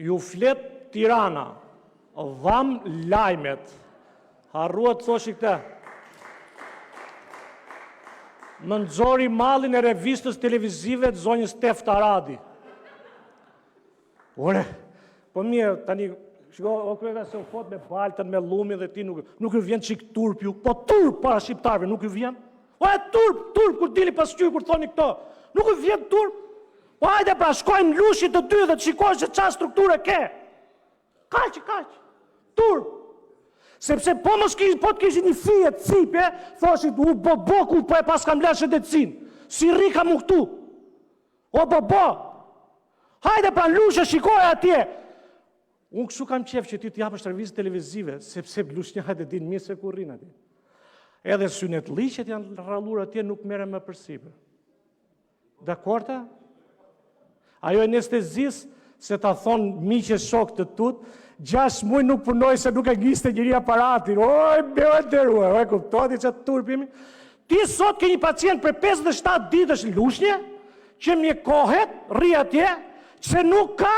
Ju flet Tirana, dham lajmet, harruat thoshi këta. Më nxori mallin e revistës televizive të zonjës Teft Aradi. Ore, po mirë, tani, shiko, o kreve se u fot me baltën, me lumin dhe ti nuk ju vjen qik turp ju, po turp para shqiptarve, nuk ju vjen? O e turp, kur dili pas qyr, kur thoni këto, nuk ju vjen turp? Po hajde pra, shkojmë lushit të dy dhe të shikoj se qa strukture ke. Kaq, turp. Sepse po të kishin një fije të cipe, thoshit, u boku po e pas kam lëshet e cin. Si rika mu këtu. O bobo. Hajde pra lushe, shikoj atje. Unë kështu kam qef që ti t'japësh televizit televizive, sepse lushnjat e din mirë se kur rinë atje. Edhe synet liqet janë rrallur atje, nuk mere më përsipër. Dakorta? Ajo e anestezis, se ta thonë miqe shok të tut, 6 muaj nuk punoj se nuk e gjiste njëri aparatin. Oj, me e deruar, oj, kuptoti që të turpimi. Ti sot ke një pacient për 57 ditësh lushnje, që mjekohet, rri atje, që nuk ka,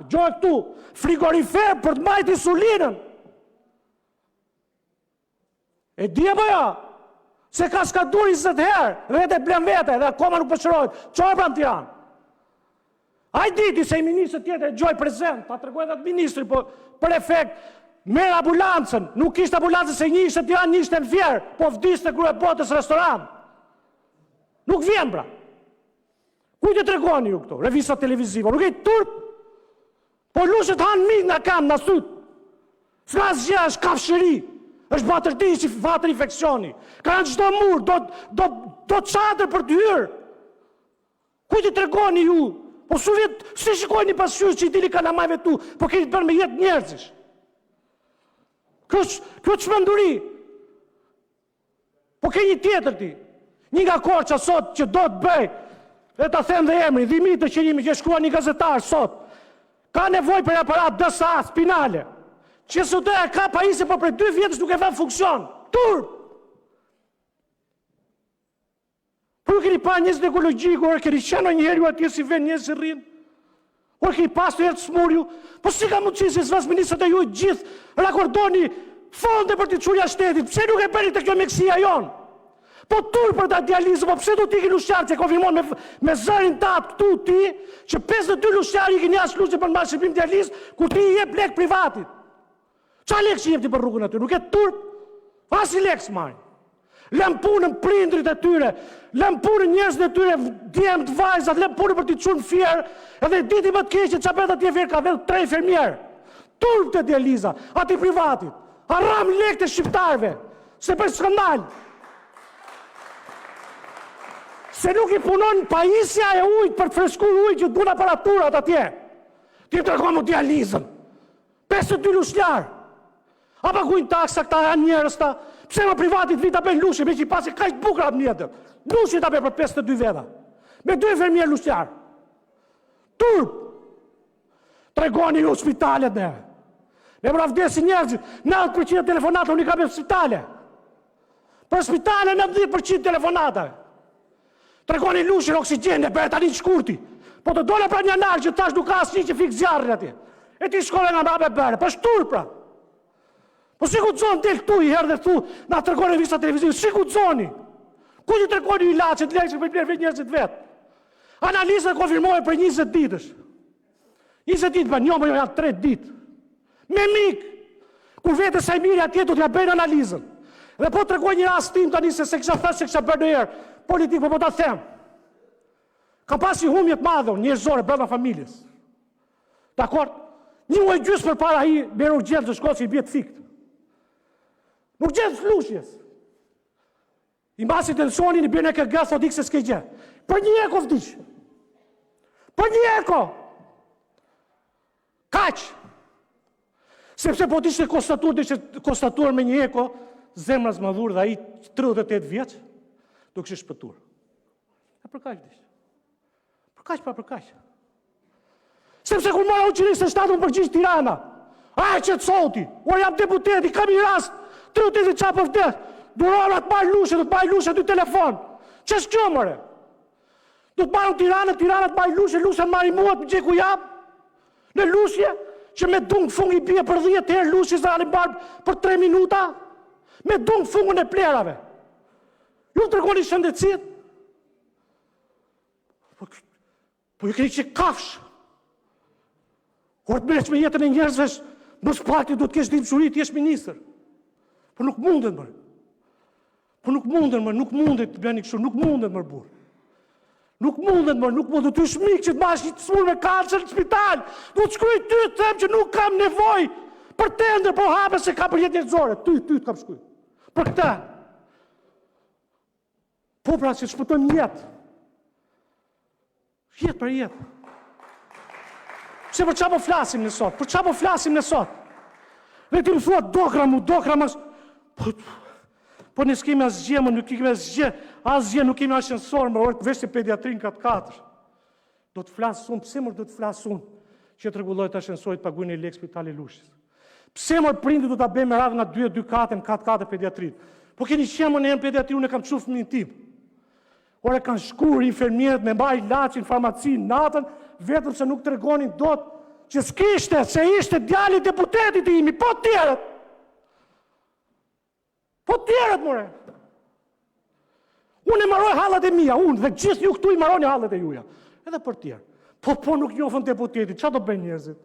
gjoj këtu, frigorifer për të majt insulinën. E di apo jo? Se ka skadur 20 herë, dhe blen vete, dhe akoma nuk përshërojt. Qoj pra në Tiranë? A i diti se i ministrë tjetër e gjoj prezent, ta të regojnë atë ministri, po për efekt, merë ambulancën, nuk ishte ambulancën se një ishte Tiranë, një ishte në Fjerë, po vdiste kërë e botës restoran. Nuk vjen, bra. Kujtë të regojnë ju këto, revisa televiziva, nuk e turp, po lushet hanë mi nga kam, në sut. Ska zgja, është kafshëri, është batërti që fatër infekcioni. Ka në qdo murë, do qatër për të hyrë. Kujtë të regojnë ju, po su vjetë, si shikoj një pasqyrë që i dili kalamajve tu, po keni të bërë me jetë njerëzish. Kjo që mënduri. Po keni tjetër ti. Një nga Korça sot që do të bëj, e ta them dhe emri, Dimitër që shkrua një gazetar sot, ka nevoj për aparat DSA, spinale, që së të e ka pajisje, po për 2 vjetës nuk e vën funksion. Turp! Por keni pa njësë në ekologjikë, orë keni qenë njëherë ju atje si ven njësë i rrinë, orë keni pas të jetë smur ju, po si ka mundësi si zvas ministrët e ju gjithë rakordoni fonde për t'i qurja shtetit, pse nuk e bëri të kjo meksia jonë? Po turë për ta dializë, po pse du t'i ki lushjarë që konfirmon me zërin tatë këtu ti, që 52 lushjarë i ki një asë lushtë për në marë shqipim dializë, ku ti i jep lek privatit. Qa lek që jep ti për rrugën aty? Nuk e turp? As i lek s'marë. Lëm punën prindrit e tyre, lëm punën njerëzit e tyre, djemë të vajzat, lëm punën për t'i qunë fjerë, edhe diti më të keqe që apet atje fjerë ka vedhë 3 fermjerë. Turp të dializa, ati privatit, haram lek të shqiptarve, se për skandal. Se nuk i punon pajisja e ujtë për të freskur ujtë që dun aparaturat atje. Ti të rekomu dializën. 52 lushjarë. Apo kujnë taksa këta janë njerës ta, pse më privatit vita bëjnë lushe, me që i pasi ka ishtë bukrat mjetër. Lushe ta bëjnë për 52 veta. Me 2 fermjerë lushjarë. Turp! Tregoni ju spitalet ne. Ne më rafdesi njerëzit, 90% telefonata unë i ka për spitale. Për spitale 90% telefonata. Tregoni lushin oksigjen, për e tani të shkurti. Po të dole pra një nalë që tash nuk ka asë një që fikë zjarën atje. E ti shkole nga mrabe bërë, për shtur pra. Po si ku të zonë del këtu i herë dhe thu, na tregoni visa televizivë, si ku të zoni? Ku që tregoni i lachet, lekse për i blerë vetë njerëzit vetë? Analizën konfirmojë për 20 ditësh. 20 ditë për një më janë 3 ditë. Me mikë, kur vete sa i mirë atje do t'ja bëjnë analizën. Dhe po tregoj një rast tim tani se kisha thënë se kisha bërë në herë politik, po ta them. Ka pasi humjet madhe njerëzore brenda familjes. Dakor? Një muaj gjysmë përpara ai merr urgjencë të shkollës i bie të fikt. Nuk gjen flushjes. I mbasi tensionin i bën e KG thot ikse s'ke gjë. Për një eko vdiq. Për një eko. Kaq. Sepse po t'ishte konstatuar me një eko, zemra zmadhur dhe ai 38 vjeç, do kishte shpëtuar. E për kaq dish. Për kaq. Sepse kur mora unë se më përgjigj Tirana, a që të soti, o jam deputeti, kam i rast, 38 vjeç për vdes, durora të marrë lushe, dy telefon. Që s'kjo mëre? Do të marrë Tiranën të marrë Lushe, Lushe marrë i muat, më gjej ku jam. Në Lusje, që me dung fungi bie për 10 herë, Lushe se anë barë për 3 minuta, me dung fungën e plerave. Ju të regoni shëndetësit? Po ju keni që kafsh. Kur të mërës me jetën e njerëzve, më spati do të kesh dimshuri të jesh ministër. Po nuk mundet mërë. Nuk mundet të bëni kështu, nuk mundet mërë burë. Nuk mundet të shmik që të mash një të smur me kancer në spital. Do të shkruj ty të them që nuk kam nevoj për tender, po hape se ka për jetë njerëzore. Ty të kam shkruj. Për këta. Po pra që të shpëtojmë jetë. Jetë për jetë. Se për qa po flasim në sot? Për qa po flasim në sot? Dhe ti më thua dokra më... Po në s'kemi asgjë, më nuk kemi asgjë, nuk kemi ashensorë, më orë të veshë pediatrin katë 4. Do të flasë unë, pse mërë do të flasë unë që të regullojt ashensorit paguin e lek spitali Lushës? Pse mërë prindi do të bëjmë me radhë nga 2 katë në 4 pediatrit? Po keni qemë në pediatri, unë e kam qufë fëmijën tim. Ore kanë shkur infermierët me mbaj laqin, farmacin, natën, vetëm se nuk të regonin dot që s'kishte, se ishte djali deputetit i imi, po tjerët. Po tjerët, more. Unë e maroj hallat e mija, unë, dhe gjithë ju këtu i maroni hallat e juja. Edhe për tjerë. Po nuk njofën deputetit, qa do bëjnë njerëzit?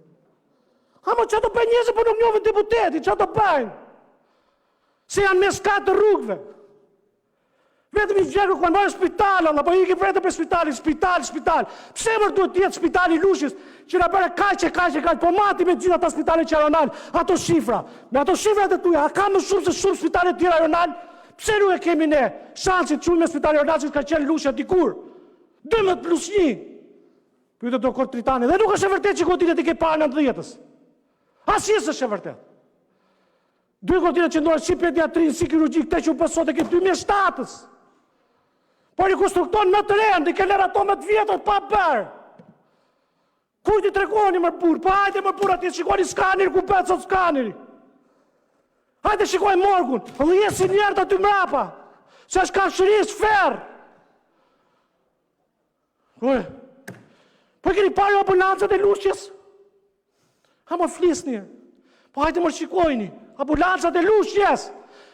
Ama qa do bëjnë njerëzit, po nuk njofën deputetit, qa do bëjnë? Se janë me skatë të rrugve. Vetëm i gjerë ku marrë spital, Allah, po i ke vetëm për spital. Pse mërë duhet tjetë spitali Lushës, që në bërë kaqe, po mati me gjitha ta spitali që ajonal, ato shifra. Me ato shifra të tuja, a ka më shumë se shumë spitali tjera ajonal? Pse nuk e kemi ne shansit që me spitali ajonal që ka qenë Lushë dikur? 12+1. Pyte doktor Tritani, dhe nuk është e vërtet që godinët i ke parë në 90-ës. Asjes është e vërtet. 2 godinët që ndorë si pediatrin, si kirurgjik, te që u pësot e ke 2007-ës. Por i konstrukton më të rend, i ke lërë ato më të vjetër pa bërë. Kujt i tregoni më burë, pa hajde më burë ati, shikoni skaneri, ku pëtë sot skaneri. Hajde shikoj morgun, dhe jesi njerët aty mrapa, se është ka shëris ferë. Po e keni pari ambulancët e Lushës? Ha më flisni, po hajde më shikojni, ambulancët e Lushës.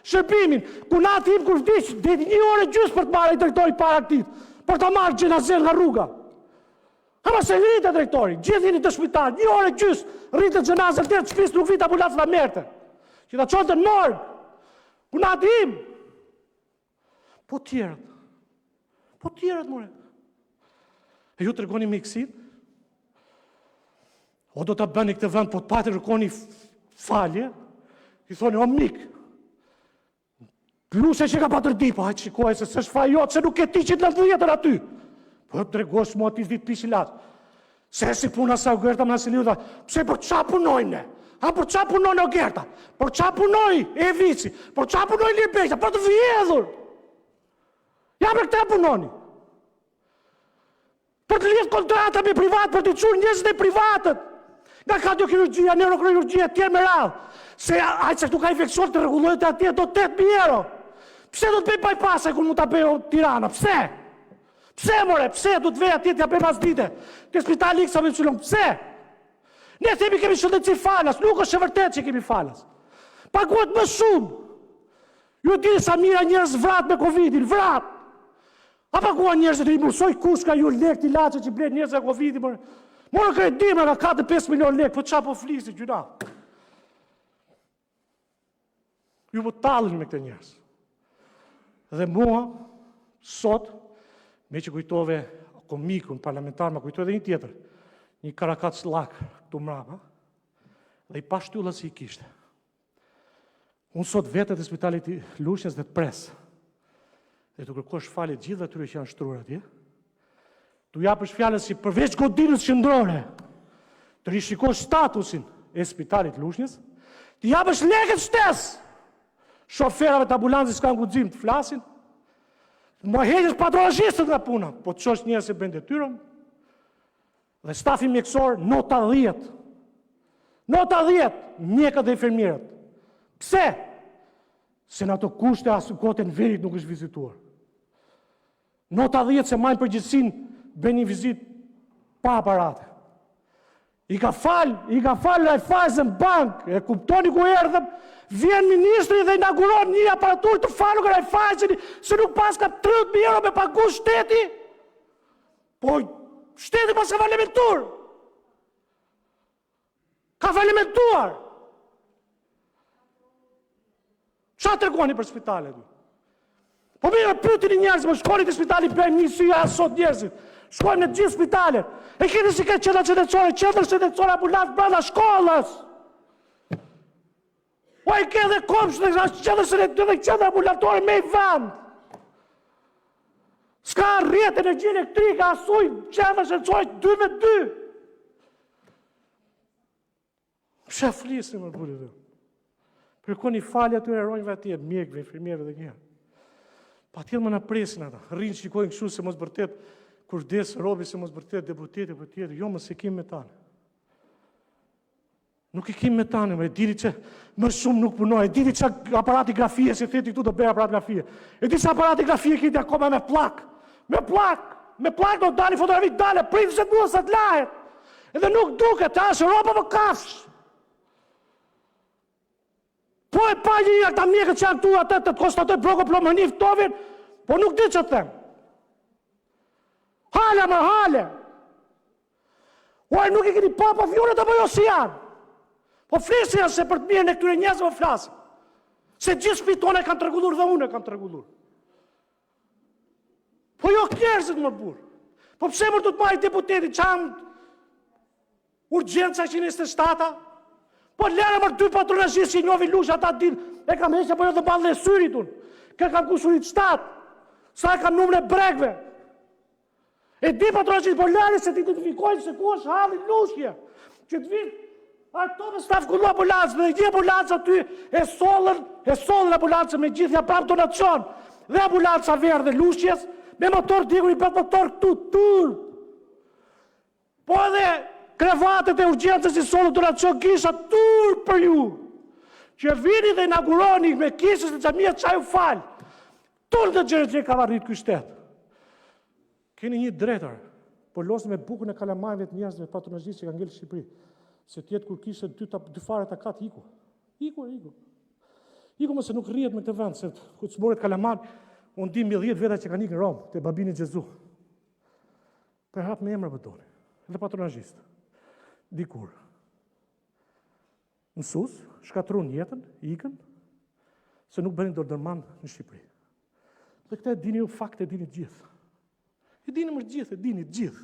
Shërbimin, ku na tim kur vdiq, dhe 1 orë gjysë për të marrë i drejtori para këtit, për të marrë gjenazen nga rruga. Ama se rritë drejtori, gjithë jeni të shpital, 1 orë gjysë, rritë gjenazen të shpis nuk vitë ambulancë nga merte. Që ta qonë të në morgë, ku na tim. Po tjerët, more. E ju të regoni me iksit? O do të bëni këtë vend, po të patë rëkoni falje, i thoni, o mikë, Lushe që ka patër di, po hajtë shikoj se s'është fa jotë, se nuk e ti që të në dhjetër aty. Po të regosh mua t'i ditë pishi latë. Se si puna sa o Gerta më nësi liu dhe, pse për qa punojnë ne? Ha, për qa punojnë o Gerta? Për qa punojnë e vici? Për qa punojnë Libekta? Për të vjedhur? Ja për këta punojnë. Për të lidhë kontrata me privat, për të qurë njëzën e privatët. Nga kardiokirurgjia, neurokirurgjia, tjerë me radhë. Se ajtë se këtu ka infekcion të regullojët e atje, do 8.000 euro. Pse do të bëj bypass kur mund ta bëj Tirana? Pse? Pse more? Pse do të vej atje t'ja bëj pas dite? Te spitali X apo Y? Pse? Ne themi kemi shëndetësi falas, nuk është e vërtetë që kemi falas. Paguhet më shumë. Ju dini sa mira njerëz vrat me Covidin, vrat. A paguan njerëzit i mësoj kush ka ju lek t'i ilaçe që blen njerëz me Covidin? Morë kredi me nga 4-5 milion lek, po qa po flisi gjuna? Ju po tallën me këtë njerëz. Dhe mua, sot, me që kujtove komikun parlamentar, ma kujtove dhe një tjetër, një karakat slak këtu mrapa, dhe i pa shtylla si i kishte. Unë sot vetët e spitalit i Lushës dhe të presë, dhe të kërkosh falit gjithë dhe tyre që janë shtruar atje, tu japësh fjallës si përveç godinës qëndrore, të rishikosh statusin e spitalit Lushës, të japësh lekët shtesë, shoferave të ambulancës s'kanë guxim të flasin, më heqës patronazhistët nga puna, po të qosh njerëz se bën detyrën, dhe stafi mjekësor, nota 10. Nota 10, mjekët dhe infermierët. Pse? Se në ato kushte asë kote në verit nuk është vizituar. Nota 10 se majnë përgjithsin bën një vizitë pa aparate. I ka fal Raiffeisen Bank, e kuptoni ku erdhëm, vjen ministri dhe inauguron një aparatur të falur nga Raiffeisen, se nuk pas ka 30.000 euro me pagu shteti, po shteti pas ka falimentuar. Ka falimentuar. Qa të regoni për spitalet? Po mirë, pyetini njerëz, më shkoni të spitali për një sy sot njerëzit. Shkojmë në gjithë spitalet. E keni si këtë qendra shëndetësore ambulancë brenda shkollës. O e ke dhe komsh në qendra ambulatore me i vend. S'ka rrjetë energji elektrike, asuj qendra shëndetësore 2 me 2. Pse flisni më burë dhe? Kërkoni falje atyre ronjve atje, mjekve, infirmierëve dhe njerë. Pa tjetë më në presin ata, rrinë shikojnë kështu se mos bërtet, kur desë robi se mos bërtet deputete për tjetër, jo më se kim me tane. Nuk i kim me tane, e dini që më shumë nuk punoj, e dini që aparati grafie, se theti këtu të bëj aparat grafie. E di që aparati grafie kiti akoma me plak, do dali fotografi dale, pritë se duhet sa të lahet. Edhe nuk duke, ta është roba më kafsh. Po e pa një këta mjekët që janë tu atë të konstatoj broko plomërni ftovin, po nuk di që të them. Hale. Uaj, nuk i keni pa fjonet apo jo si janë. Po flisë janë se për të mirën e këtyre njerëzve flasë. Se gjithë shpitone kanë të regullur dhe unë e kanë të regullur. Po jo njerëzit më burë. Po pse më të marrë deputeti qanë urgjenca 127-a? Po lere mërë 2 patronazhistë që i njovi lusha ata din, e kam heqe po jo dhe balë dhe syrit unë. Ka kam kusurit 7, sa e kam numre bregve. E di patronazhistë, po lere se ti identifikojnë se ku është halli lushje. Që të vinë, ato me staf kullu ambulancë, dhe një ambulancë aty e sollën ambulancë me gjithja prap donacion, dhe ambulanca verë dhe lushjes, me motor digur i bet motor këtu, tur. Po edhe krevatet e urgjencës i sollën donacion kisha tur për ju. Që vini dhe inauguroni me kisës në xhamia çaj u fal. Tur të gjërët që ka varrit ky shtet. Keni një drejtor, po losni me bukën e kalamajve të njerëzve patronazhistë që kanë ngel Shqipëri. Se tjetë kur kishte 2 fare ta kat iku. Iku mëse nuk rrihet me këtë vend, se ku të smoret kalamaj, unë di 10 veta që kanë ikë në Romë, te babini Gjezu. Për hap me emra pëtoni, dhe patronazhistë. Dikur. Mësus, shkatrun jetën, ikën, se nuk bërin dordërman në Shqipëri. Dhe këta e dini ju fakte, e dini gjithë. E dini më gjithë, e dini gjithë.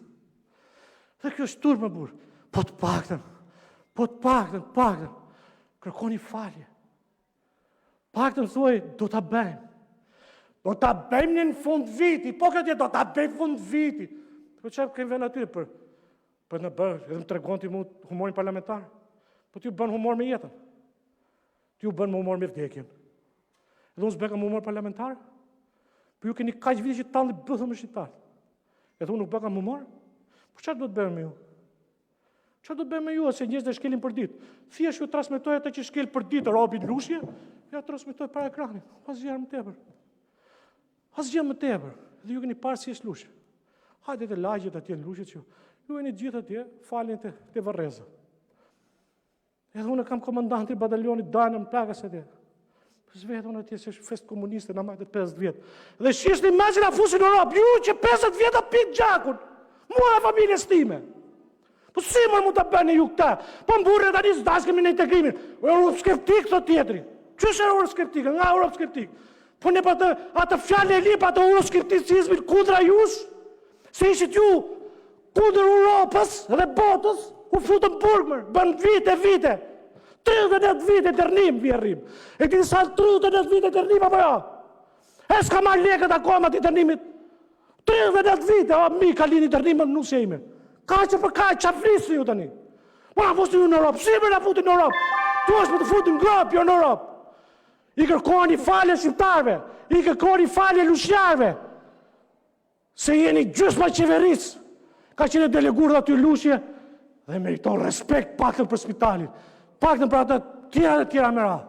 Dhe kjo është turë më burë. Po të paktën, kërkoni falje. Paktën thuaj, do të bëjmë. Do të bëjmë në fund viti, po këtë do të bëjmë fund viti. Po që kemë ven atyre për në bërë, edhe më të regon të mu humorin parlamentar. Po t'ju bën humor me jetën. T'ju bën humor me vdekjen. Edhe unë s'beka humor parlamentar. Po ju keni kaq vite që talli bëthëm me shqiptar. Edhe unë nuk beka humor. Po çfarë do të bëjmë me ju? Çfarë do të bëjmë me ju se njerëzit shkelin për ditë? Thjesht ju transmetoj atë që shkel për ditë robin lushje, ja transmetoj para ekranit. Asgjë më tepër. Asgjë më tepër. Dhe ju keni parë si është lushje. Hajde të lagjet atje në lushje që ju e një gjithë atje, falin të Varreza. Edhe unë kam komandanti batalionit Dajnë më plakës atje. Zvetë unë atje se është fest komuniste në majtë 50 vjetë. Dhe shishtë një mezin a fusin në Europë, ju që 50 vjetë a pitë gjakun, mua e familjes time. Po si mërë mu të bëni ju këta? Po më burre të një zdashkemi në integrimin. Europë skeptik të tjetëri. Qështë e Europë skeptik? Nga Europë skeptik. Po ne pa atë fjallë e li pa të euroskepticizmin kundra jush, se ishit ju kundër Europës dhe botës, u futën burgmër, bën vite. 39 vite të rrim, vjerrim. E ti sa 39 vite të rrim, apo jo? E s'ka marrë lekët akoma të rrimit. 39 vite, o mi ka lini të rrimit në nusje ime. Ka që për ka që flisë ju tani. Ma fusti ju në Europë, si me në futin në Europë? Tu është për të futin në grop, jo në Europë. I kërkoni falje shqiptarve, i kërkoni falje lushjarve. Se jeni gjysma qeverisë. Ka qenë delegur dhe aty lushje dhe meriton respekt paktën për spitalin, paktën për atë tjera dhe tjera me radhë.